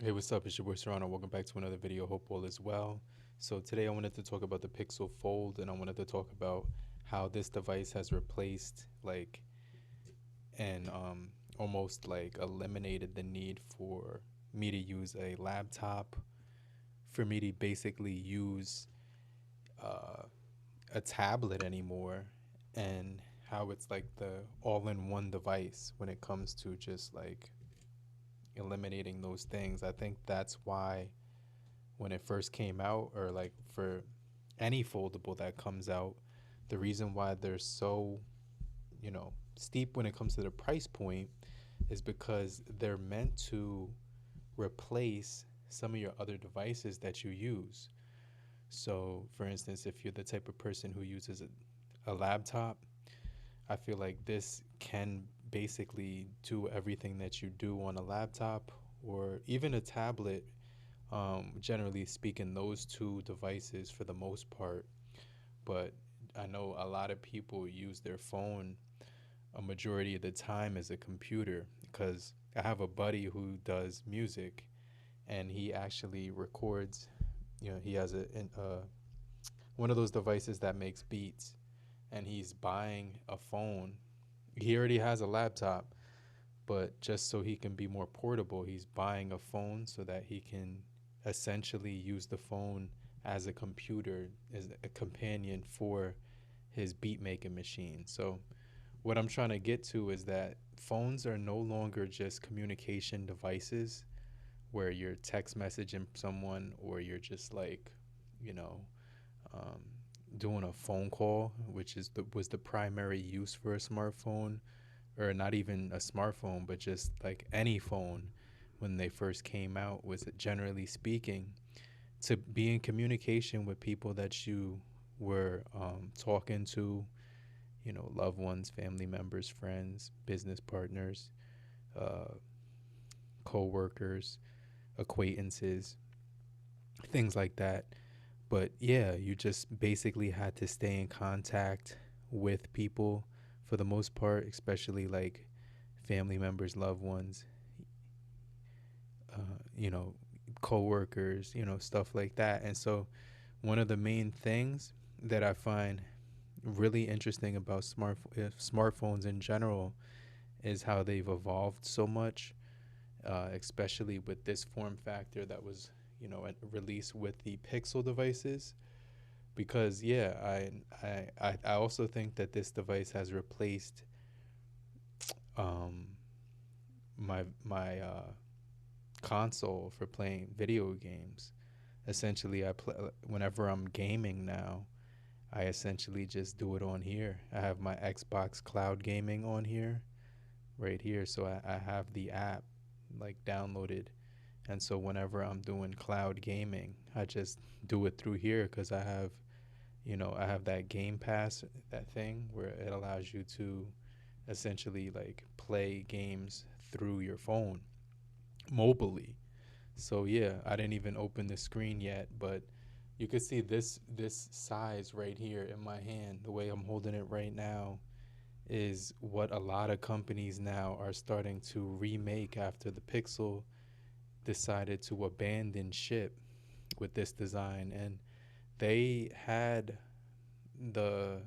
Hey, what's up? It's your boy Serrano. Welcome back to another video. Hope all is well. So today I wanted to talk about the Pixel Fold, and I wanted to talk about how this device has replaced and almost like eliminated the need for me to use a laptop, for me to basically use uh, a tablet anymore, and how it's like the all-in-one device when it comes to just like eliminating those things. I think that's why when it first came out, or like for any foldable that comes out, the reason why they're so, steep when it comes to the price point is because they're meant to replace some of your other devices that you use. So, for instance, if you're the type of person who uses a laptop, I feel like this can basically do everything that you do on a laptop or even a tablet. Generally speaking, those two devices for the most part. But I know a lot of people use their phone a majority of the time as a computer, because I have a buddy who does music and he actually records. He has one of those devices that makes beats, and he's buying a phone. He already has a laptop, but just so he can be more portable, he's buying a phone so that he can essentially use the phone as a computer, as a companion for his beat making machine. So, what I'm trying to get to is that phones are no longer just communication devices where you're text messaging someone or you're just like, you know, um, doing a phone call, which was the primary use for a smartphone, or not even a smartphone, but just like any phone when they first came out, was generally speaking to be in communication with people that you were talking to, loved ones, family members, friends, business partners, uh, co workers, acquaintances, things like that. But yeah, you just basically had to stay in contact with people for the most part, especially like family members, loved ones, you know, coworkers, stuff like that. And so, one of the main things that I find really interesting about smartphones in general is how they've evolved so much, especially with this form factor that was, released with the Pixel devices. Because yeah, I also think that this device has replaced um, my console for playing video games. Essentially, I play whenever I'm gaming now. I essentially just do it on here. I have my Xbox Cloud Gaming on here, right here. So I have the app like downloaded. And so whenever I'm doing cloud gaming, I just do it through here because I have that Game Pass, that thing where it allows you to essentially like play games through your phone mobily. So yeah, I didn't even open the screen yet, but you could see this size right here in my hand, the way I'm holding it right now, is what a lot of companies now are starting to remake after the Pixel decided to abandon ship with this design. And they had the,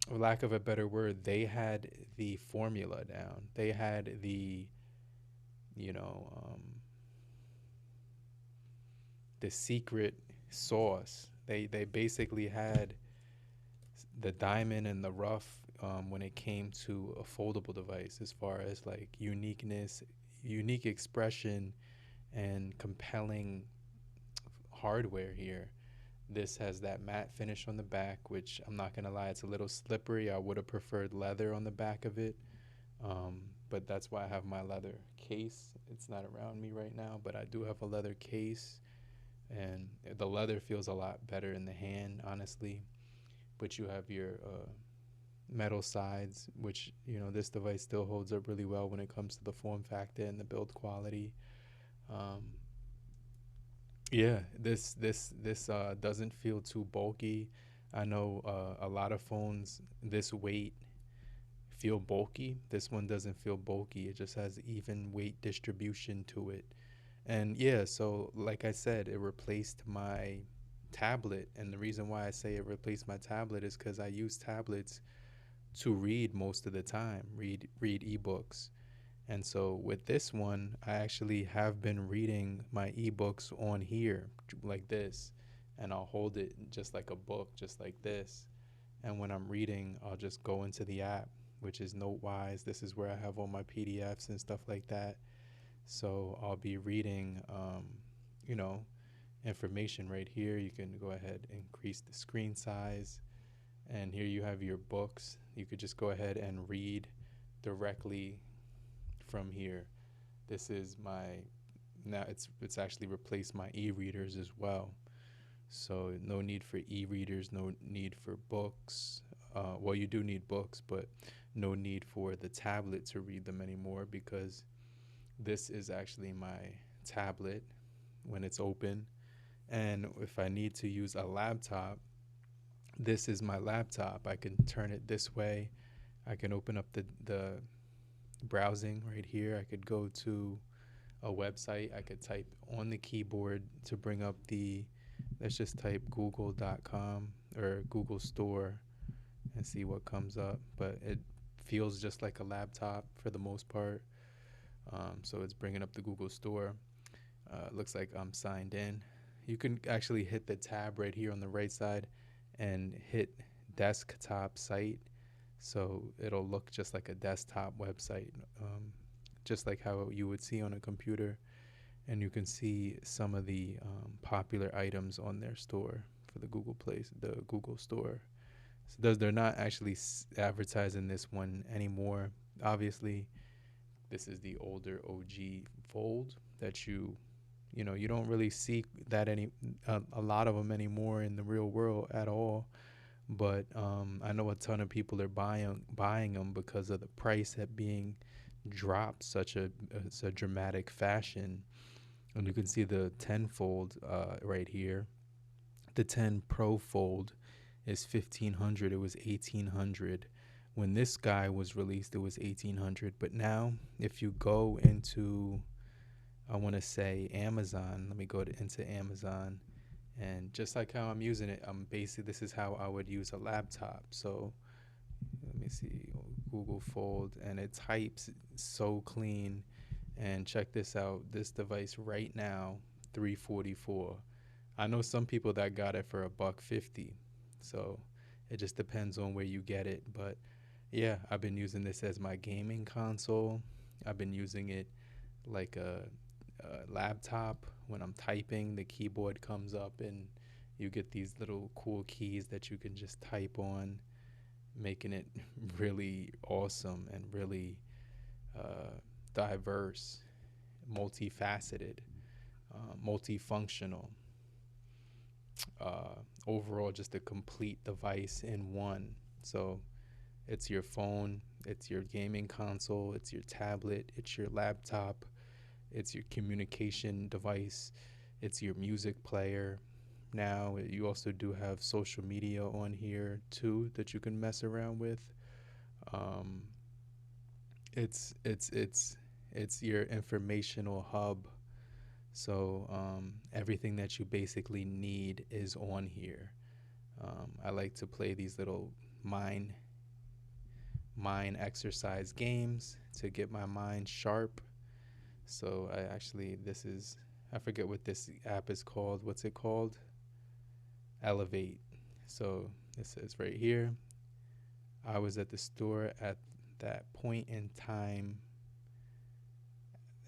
for lack of a better word, they had the formula down. They had you know, um, the secret sauce. They basically had the diamond in the rough when it came to a foldable device, as far as like uniqueness, unique expression, and compelling hardware here. This has that matte finish on the back, which I'm not gonna lie, it's a little slippery. I would have preferred leather on the back of it, but that's why I have my leather case. It's not around me right now, but I do have a leather case, and the leather feels a lot better in the hand, honestly. But you have your metal sides, which this device still holds up really well when it comes to the form factor and the build quality. Um, yeah, this doesn't feel too bulky. I know a lot of phones this weight feel bulky. This one doesn't feel bulky. It just has even weight distribution to it. And yeah, so like I said, it replaced my tablet. And the reason why I say it replaced my tablet is because I use tablets to read most of the time, read ebooks. And so with this one, I actually have been reading my ebooks on here like this, and I'll hold it just like a book, just like this. And when I'm reading, I'll just go into the app, which is Notewise. This is where I have all my PDFs and stuff like that. So I'll be reading, you know, information right here. You can go ahead and increase the screen size. And here you have your books. You could just go ahead and read directly from here. This is my, now it's actually replaced my e-readers as well. So no need for e-readers, no need for books. Well, you do need books, but no need for the tablet to read them anymore, because this is actually my tablet when it's open. And if I need to use a laptop, this is my laptop. I can turn it this way. I can open up the browsing right here. I could go to a website. I could type on the keyboard to bring up the, let's just type google.com or Google Store and see what comes up. But it feels just like a laptop for the most part. So it's bringing up the Google Store. Looks like I'm signed in. You can actually hit the tab right here on the right side and hit desktop site. So it'll look just like a desktop website, just like how you would see on a computer. And you can see some of the popular items on their store for the the Google Store. So they're not actually advertising this one anymore. Obviously, this is the older OG Fold that you know, you don't really see that a lot of them anymore in the real world at all. But I know a ton of people are buying them because of the price at being dropped such a dramatic fashion. And you can see the 10 fold right here. The 10 Pro Fold is 1,500. It was 1,800 when this guy was released. It was 1,800. But now, if you go into, I want to say Amazon. Let me go into Amazon, and just like how I'm using it, basically this is how I would use a laptop. So let me see, Google Fold, and it types so clean. And check this out, this device right now, $344. I know some people that got it for $150. So it just depends on where you get it. But yeah, I've been using this as my gaming console. I've been using it like a laptop. When I'm typing, the keyboard comes up and you get these little cool keys that you can just type on, making it really awesome and really diverse, multifaceted, multifunctional. Overall, just a complete device in one. So it's your phone, it's your gaming console, it's your tablet, it's your laptop, it's your communication device, it's your music player. Now you also do have social media on here too that you can mess around with. Um, it's your informational hub. So everything that you basically need is on here. I like to play these little mind exercise games to get my mind sharp. So I forget what this app is called. What's it called? Elevate. So it says right here, I was at the store at that point in time,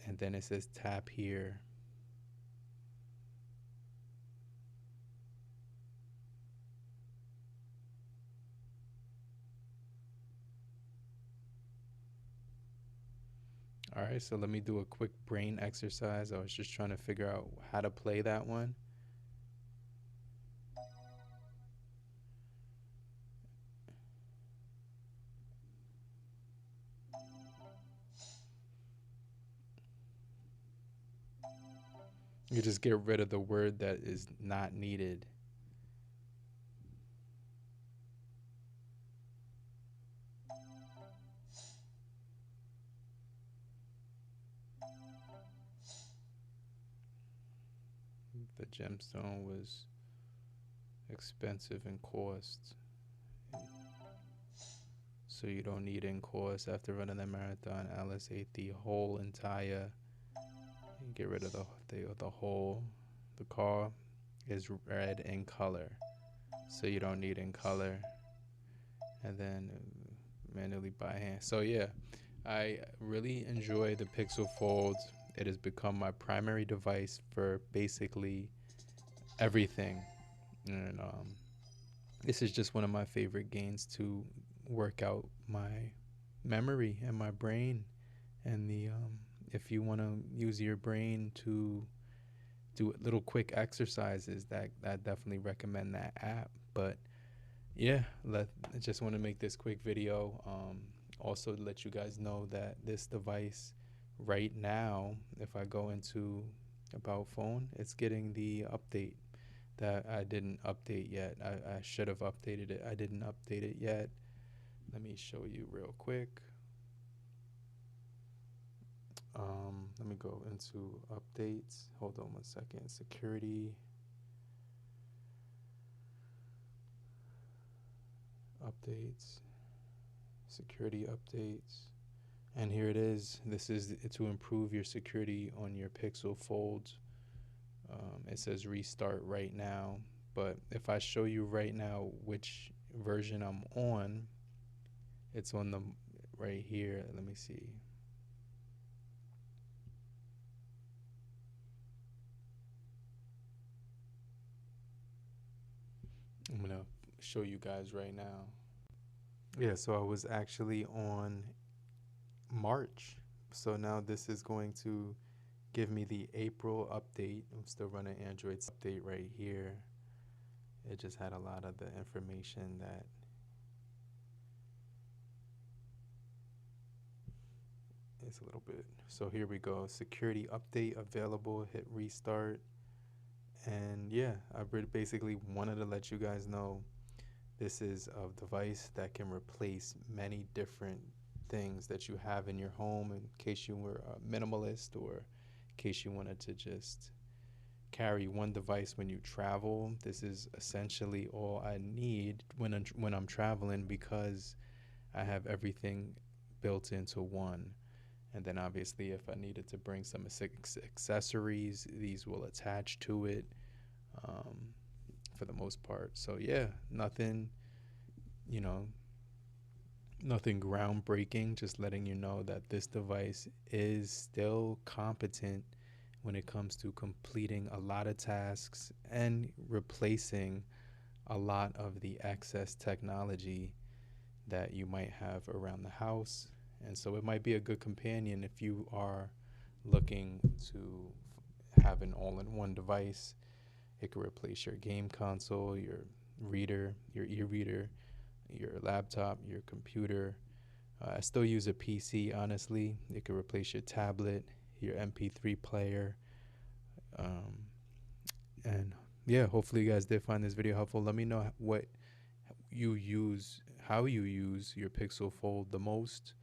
and then it says tap here. All right, so let me do a quick brain exercise. I was just trying to figure out how to play that one. You just get rid of the word that is not needed. the gemstone was expensive in cost, so you don't need in cost. After running the marathon, Alice ate the whole entire. Get rid of the whole. The car is red in color, so you don't need in color. And then manually by hand. So yeah, I really enjoy the Pixel Fold. It has become my primary device for basically everything, and this is just one of my favorite games to work out my memory and my brain. And the if you want to use your brain to do little quick exercises, that I definitely recommend that app. But yeah, I just want to make this quick video. Also to let you guys know that this device right now, if I go into about phone, it's getting the update that I didn't update yet. I should have updated it. I didn't update it yet. Let me show you real quick. Let me go into updates. Hold on 1 second. Security. Updates. Security updates. And here it is. This is to improve your security on your Pixel Fold. It says restart right now. But if I show you right now which version I'm on, it's on the right here. Let me see. I'm going to show you guys right now. Yeah, so I was actually on March. So now this is going to give me the April update. I'm still running Android's update right here. It just had a lot of the information that it's a little bit. So here we go. Security update available. Hit restart. And yeah, I basically wanted to let you guys know this is a device that can replace many different things that you have in your home in case you were a minimalist, or in case you wanted to just carry one device when you travel. This is essentially all I need when I'm traveling, because I have everything built into one. And then obviously if I needed to bring some accessories, these will attach to it for the most part. So yeah, nothing groundbreaking, just letting you know that this device is still competent when it comes to completing a lot of tasks and replacing a lot of the excess technology that you might have around the house. And so it might be a good companion if you are looking to have an all-in-one device. It could replace your game console, your reader, your e-reader, your laptop, your computer. I still use a PC, honestly. It could replace your tablet, your MP3 player. And yeah, hopefully you guys did find this video helpful. Let me know what you use, how you use your Pixel Fold the most,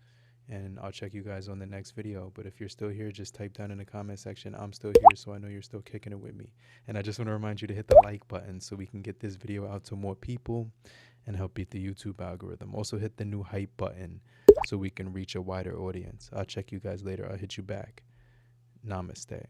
and I'll check you guys on the next video. But if you're still here, just type down in the comment section, I'm still here, so I know you're still kicking it with me. And I just want to remind you to hit the like button so we can get this video out to more people and help beat the YouTube algorithm. Also hit the new hype button so we can reach a wider audience. I'll check you guys later. I'll hit you back. Namaste.